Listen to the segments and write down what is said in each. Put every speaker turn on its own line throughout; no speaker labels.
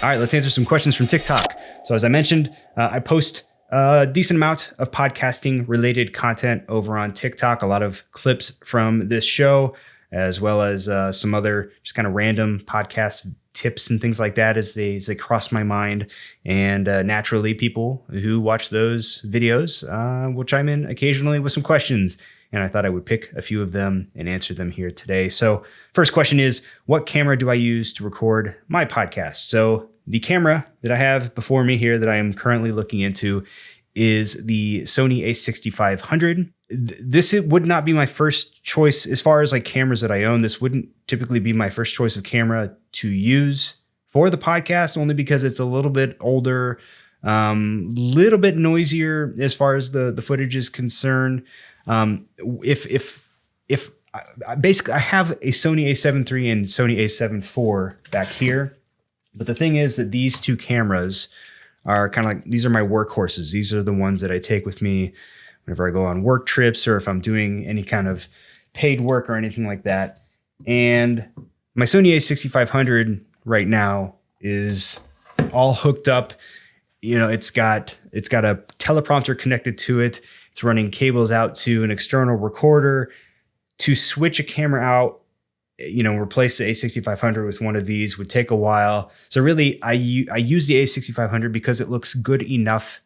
All right, let's answer some questions from TikTok. So as I mentioned, I post a decent amount of podcasting related content over on TikTok, a lot of clips from this show, as well as some other just kind of random podcast tips and things like that as they cross my mind. And naturally, people who watch those videos will chime in occasionally with some questions. And I thought I would pick a few of them and answer them here today. So first question is, what camera do I use to record my podcast? So the camera that I have before me here that I am currently looking into is the Sony a6500. This would not be my first choice as far as like cameras that I own. This wouldn't typically be my first choice of camera to use for the podcast, only because it's a little bit older, little bit noisier as far as the footage is concerned. Basically I have a Sony a7 III and Sony a7 IV back here, but the thing is that these two cameras are kind of like, these are my workhorses. These are the ones that I take with me whenever I go on work trips or if I'm doing any kind of paid work or anything like that. And my Sony a6500 right now is all hooked up. You know, it's got a teleprompter connected to it. It's running cables out to an external recorder. To switch a camera out, you know, replace the a6500 with one of these would take a while. So really, I use the a6500 because it looks good enough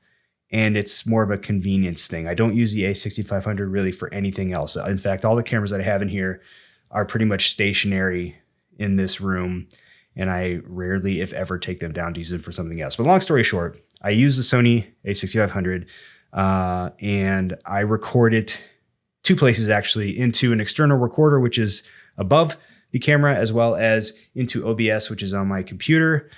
and it's more of a convenience thing. I don't use the a6500 really for anything else. In fact, all the cameras that I have in here are pretty much stationary in this room, and I rarely, if ever, take them down to use them for something else. But long story short, I use the Sony a6500 and I record it two places actually, into an external recorder, which is above the camera, as well as into OBS, which is on my computer.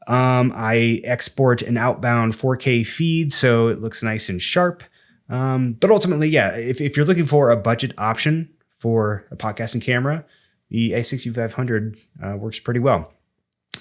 I export an outbound 4K feed, so it looks nice and sharp. But ultimately, yeah, if you're looking for a budget option for a podcasting camera, the a6500 works pretty well.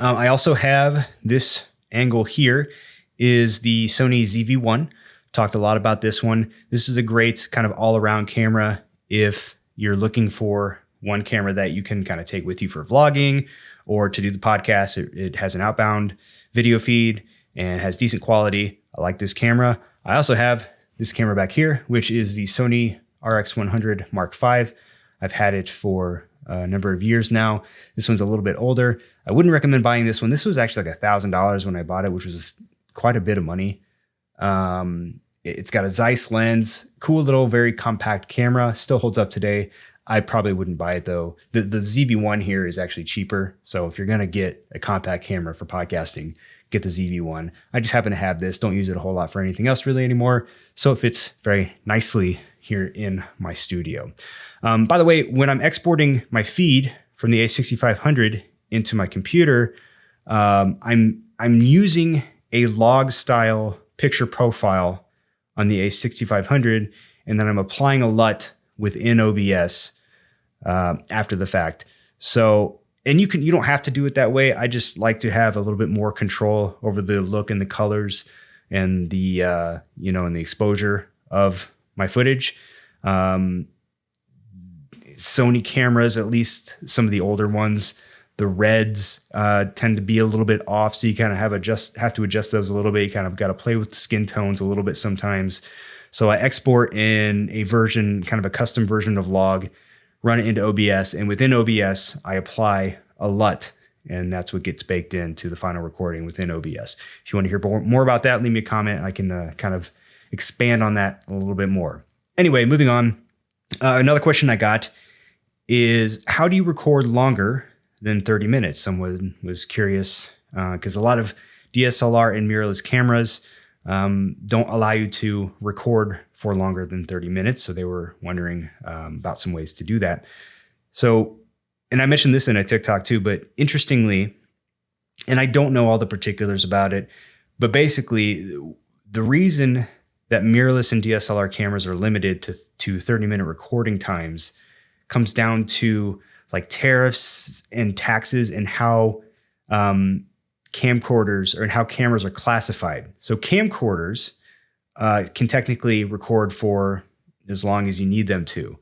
I also have this angle here is the Sony ZV-1. Talked a lot about this one. This is a great kind of all-around camera if you're looking for one camera that you can kind of take with you for vlogging or to do the podcast. It has an outbound video feed and has decent quality. I like this camera. I also have this camera back here, which is the Sony RX100 Mark V. I've had it for a number of years now. This one's a little bit older. I wouldn't recommend buying this one. This was actually like $1,000 when I bought it, which was quite a bit of money. It's got a Zeiss lens, cool little, very compact camera, still holds up today. I probably wouldn't buy it though. The ZV-1 here is actually cheaper. So if you're going to get a compact camera for podcasting, get the ZV-1. I just happen to have this, don't use it a whole lot for anything else really anymore. So it fits very nicely here in my studio. By the way, when I'm exporting my feed from the a6500 into my computer, I'm using a log style picture profile on the a6500, and then I'm applying a LUT within OBS after the fact. So, and you don't have to do it that way. I just like to have a little bit more control over the look and the colors and the and the exposure of my footage. Sony cameras, at least some of the older ones, the reds tend to be a little bit off, so you kind of have to adjust those a little bit. You kind of got to play with the skin tones a little bit sometimes. So I export in a version, kind of a custom version of log, run it into OBS, and within OBS, I apply a LUT, and that's what gets baked into the final recording within OBS. If you want to hear more about that, leave me a comment. I can kind of expand on that a little bit more. Anyway, moving on. Another question I got is, how do you record longer than 30 minutes? Someone was curious because a lot of DSLR and mirrorless cameras don't allow you to record for longer than 30 minutes. So they were wondering about some ways to do that. So, and I mentioned this in a TikTok too, but interestingly, and I don't know all the particulars about it, but basically the reason that mirrorless and DSLR cameras are limited to 30-minute recording times comes down to like tariffs and taxes and how camcorders or how cameras are classified. So camcorders can technically record for as long as you need them to.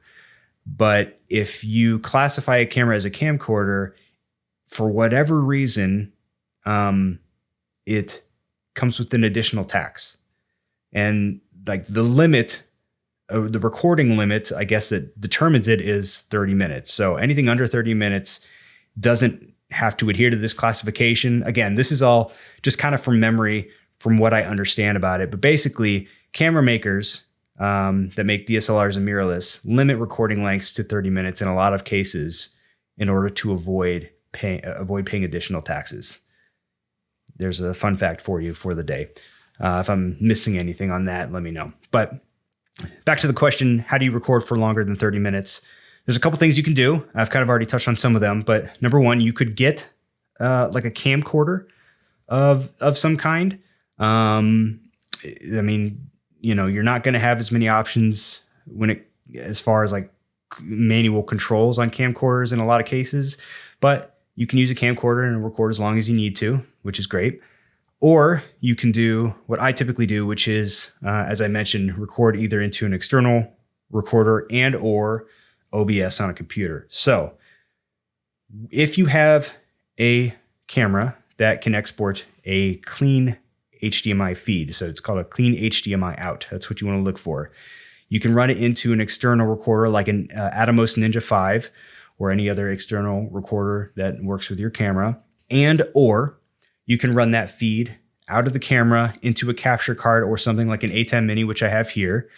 But if you classify a camera as a camcorder, for whatever reason, it comes with an additional tax. And like the limit, the recording limit, I guess that determines it is 30 minutes. So anything under 30 minutes doesn't have to adhere to this classification. Again, this is all just kind of from memory from what I understand about it. But basically, camera makers that make DSLRs and mirrorless limit recording lengths to 30 minutes in a lot of cases in order to avoid paying additional taxes. There's a fun fact for you for the day. If I'm missing anything on that, let me know. But back to the question, how do you record for longer than 30 minutes? There's a couple things you can do. I've kind of already touched on some of them, but number one, you could get like a camcorder of some kind. I mean, you know, you're not going to have as many options as far as like manual controls on camcorders in a lot of cases, but you can use a camcorder and record as long as you need to, which is great. Or you can do what I typically do, which is, as I mentioned, record either into an external recorder and or OBS on a computer. So if you have a camera that can export a clean HDMI feed, so it's called a clean HDMI out, that's what you want to look for. You can run it into an external recorder like an Atomos Ninja 5 or any other external recorder that works with your camera, and or you can run that feed out of the camera into a capture card or something like an A10 Mini, which I have here,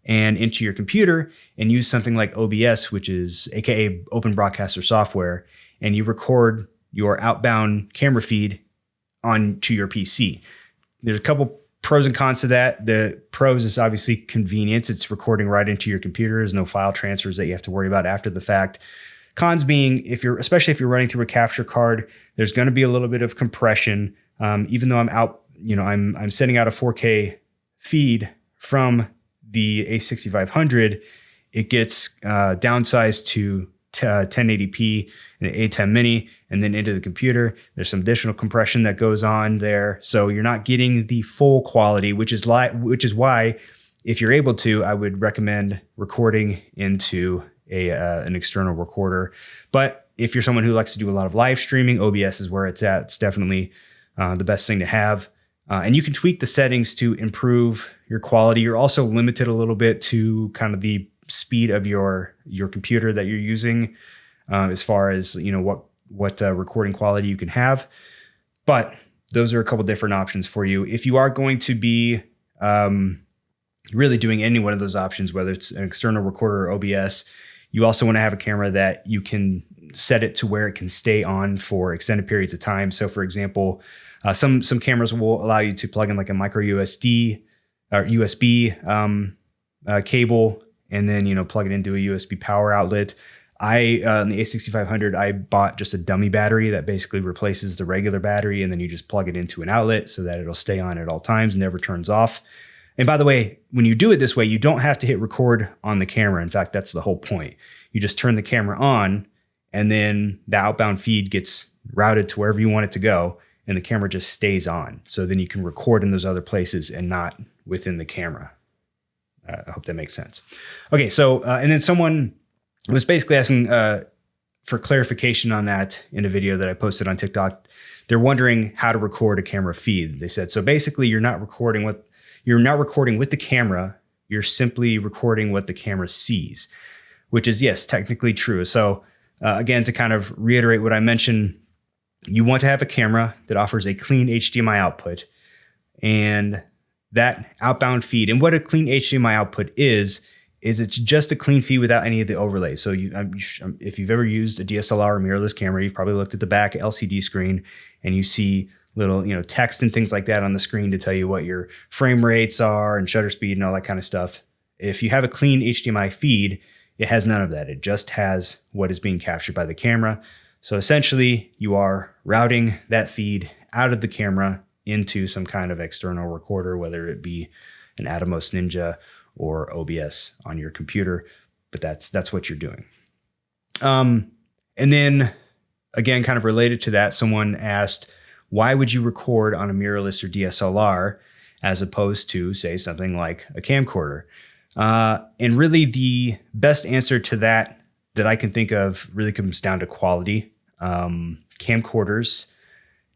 and into your computer and use something like OBS, which is AKA Open Broadcaster Software, and you record your outbound camera feed onto your PC. There's a couple pros and cons to that. The pros is obviously convenience. It's recording right into your computer. There's no file transfers that you have to worry about after the fact. Cons being, especially if you're running through a capture card, there's going to be a little bit of compression. Even though I'm sending out a 4K feed from the A6500, it gets downsized to 1080p in an A10 Mini and then into the computer. There's some additional compression that goes on there, so you're not getting the full quality, which is why, if you're able to, I would recommend recording into an external recorder. But if you're someone who likes to do a lot of live streaming, OBS is where it's at. It's definitely the best thing to have. And you can tweak the settings to improve your quality. You're also limited a little bit to kind of the speed of your computer that you're using, as far as, you know, what recording quality you can have. But those are a couple different options for you. If you are going to be really doing any one of those options, whether it's an external recorder or OBS, you also want to have a camera that you can set it to where it can stay on for extended periods of time. So for example, some cameras will allow you to plug in like a micro USB or USB cable, and then, you know, plug it into a USB power outlet. On the A6500, I bought just a dummy battery that basically replaces the regular battery, and then you just plug it into an outlet so that it'll stay on at all times, never turns off. And by the way, when you do it this way, you don't have to hit record on the camera. In fact, that's the whole point. You just turn the camera on, and then the outbound feed gets routed to wherever you want it to go, and the camera just stays on. So then you can record in those other places and not within the camera. I hope that makes sense. Okay, so, and then someone was basically asking for clarification on that in a video that I posted on TikTok. They're wondering how to record a camera feed. They said, so basically you're not recording with the camera, you're simply recording what the camera sees, which is, yes, technically true. So again, to kind of reiterate what I mentioned, you want to have a camera that offers a clean HDMI output, and that outbound feed, and what a clean HDMI output is it's just a clean feed without any of the overlays. So if you've ever used a DSLR or mirrorless camera, you've probably looked at the back LCD screen and you see little, you know, text and things like that on the screen to tell you what your frame rates are and shutter speed and all that kind of stuff. If you have a clean HDMI feed, it has none of that. It just has what is being captured by the camera. So essentially, you are routing that feed out of the camera into some kind of external recorder, whether it be an Atomos Ninja or OBS on your computer. But that's what you're doing. And then, again, kind of related to that, someone asked, why would you record on a mirrorless or DSLR as opposed to, say, something like a camcorder? And really, the best answer to that I can think of really comes down to quality. Camcorders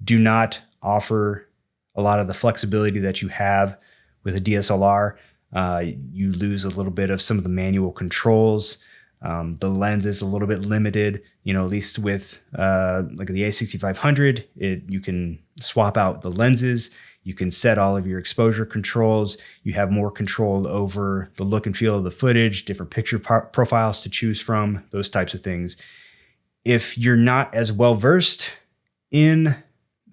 do not offer a lot of the flexibility that you have with a DSLR. You lose a little bit of some of the manual controls. The lens is a little bit limited, you know, at least with like the A6500, you can swap out the lenses. You can set all of your exposure controls. You have more control over the look and feel of the footage, different picture profiles to choose from, those types of things. If you're not as well versed in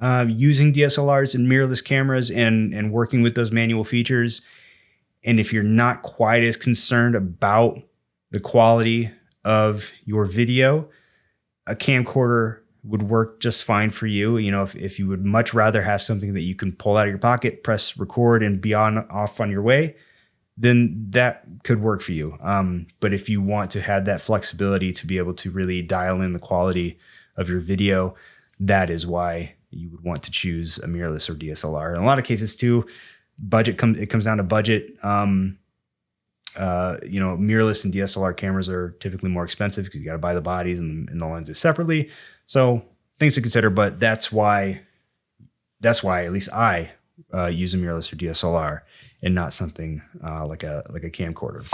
using DSLRs and mirrorless cameras and working with those manual features, and if you're not quite as concerned about the quality of your video, a camcorder would work just fine for you. You know, if you would much rather have something that you can pull out of your pocket, press record, and be off on your way, then that could work for you. But if you want to have that flexibility to be able to really dial in the quality of your video, that is why you would want to choose a mirrorless or DSLR. In a lot of cases too, it comes down to budget. You know, mirrorless and DSLR cameras are typically more expensive because you got to buy the bodies and the lenses separately. So things to consider, but that's why at least I use a mirrorless or DSLR and not something like a camcorder.